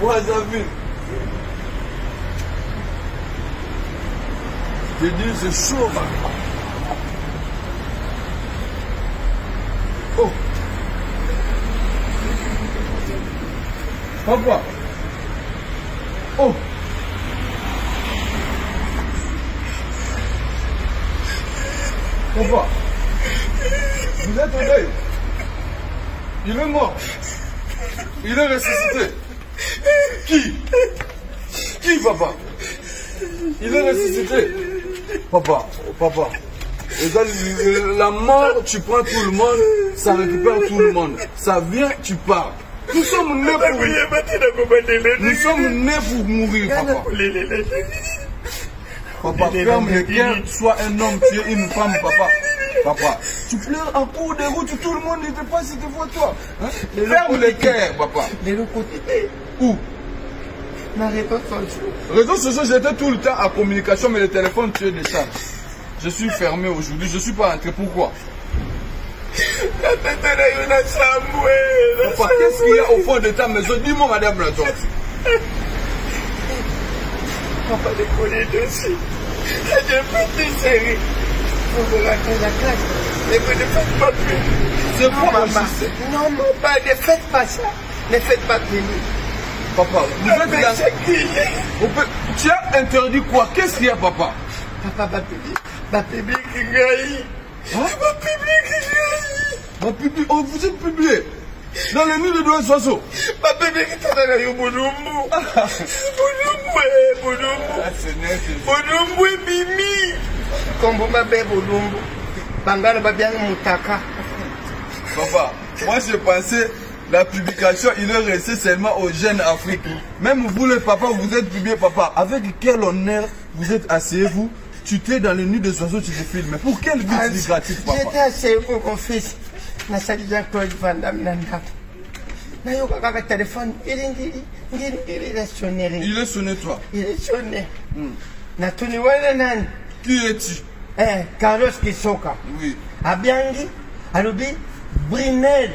Brazzaville. Je dis, c'est chaud, man. Oh. Papa. Oh. Papa. Vous êtes au deuil. Il est mort. Il est ressuscité. Qui, papa? Il est ressuscité. Papa. La mort, tu prends tout le monde, ça récupère tout le monde. Ça vient, tu pars. Nous sommes nés pour mourir, papa. Papa, ferme le cœur, sois un homme, tu es une femme, papa. Papa, tu pleures en cours de route, tout le monde n'était pas si devant toi. Hein? Ferme le cœur, papa. De l'autre côté. Où? Ma réseau social. Réseaux sociaux, j'étais tout le temps en communication, mais le téléphone, tu es déchargé. Je suis fermé aujourd'hui, je ne suis pas entré. Pourquoi? Papa, qu'est-ce qu'il y a au fond de ta maison? Dis-moi, madame la docteur. Papa, je connais dessus. J'ai fait des séries. Pour rentrer la classe. Mais vous ne faites pas plus. C'est quoi, maman? Non, papa, ne faites pas ça. Ne faites pas plus. Papa, vous êtes dans... Tu as interdit quoi? Qu'est-ce qu'il y a, papa? Papa, ma public qui gagne. Hein? Ma public qui gagne. Ma public... Oh, vous êtes publié dans le nid de deux oiseaux. Ma public qui est dans le Boudumbu. Boudumbu et Bimi. Comme vous m'avez Boudumbu. Bangala va bien Moutaka. Papa, moi je pensais... La publication, il est resté seulement aux jeunes africains. Même vous, le papa, vous êtes publié, papa. Avec quel honneur vous êtes asseyez-vous, tu t'es dans le nid des oiseaux, tu te filmes. Mais pour quel but lucratif, papa? J'étais asseyé pour mon fils. Je suis Jean-Claude Van Damme. Je suis le téléphone. Il est sonné. Il est sonné, toi? Il est sonné. Qui es-tu? Carlos Kisoka. Oui. Abiangi, Alubi, Brinel.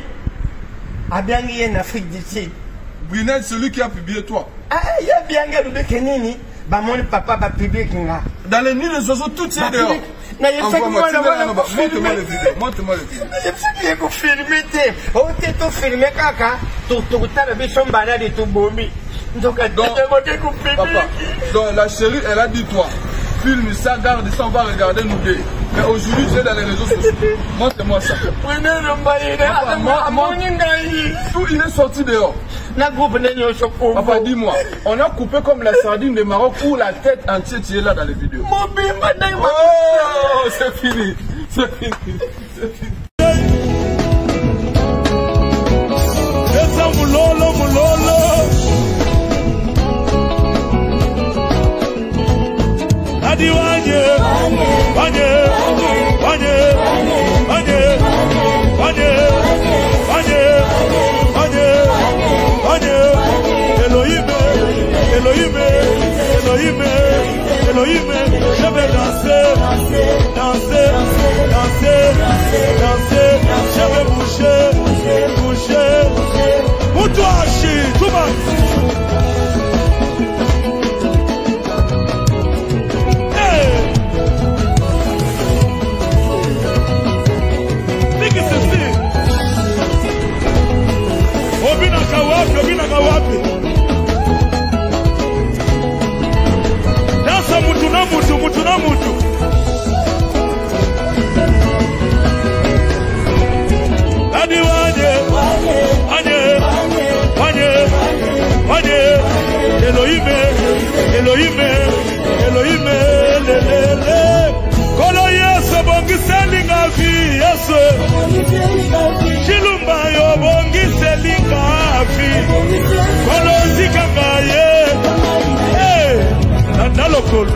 Abiangi en Afrique du Sud. Brinel, celui qui a publié toi. Ah, il y a Abiangi Alubi Kenini. Bah, mon papa va publier Kinga. Dans le nid des oiseaux, tout est dehors. Montre-moi le vidéo. Montre-moi le vidéo. Je suis bien pour filmer. Oh, t'es tout filmé, kaka. Tout le bichon banane et tout bomi. Donc, papa, donc la chérie, elle a dit toi. Filme ça, garde ça, on va regarder nous deux. Mais aujourd'hui, tu es dans les réseaux sociaux. Montre-moi ça. Tout il est sorti dehors. Papa, dis-moi, on a coupé comme la sardine de Maroc ou la tête entière, tu es là dans les vidéos. Oh, c'est fini. C'est fini. C'est fini. Adi wanye, wanye, wanye, wanye, wanye, wanye, wanye, wanye, Elohim, Elohim, Elohim, Elohim, je vais danser, danser, danser, danser, je vais bouger, bouger, pour toi, tout le monde. Dansa mutu na mutu, mutu na mutu. Adi wanye, wanye, wanye, wanye, Elohim, Elohim, Elohim, lelele. Kolo Yesu bongi selinga vi Yesu. Chilumba yo bongi selinga vi. Kolo zikanga ye. Hey, nandalo kolo.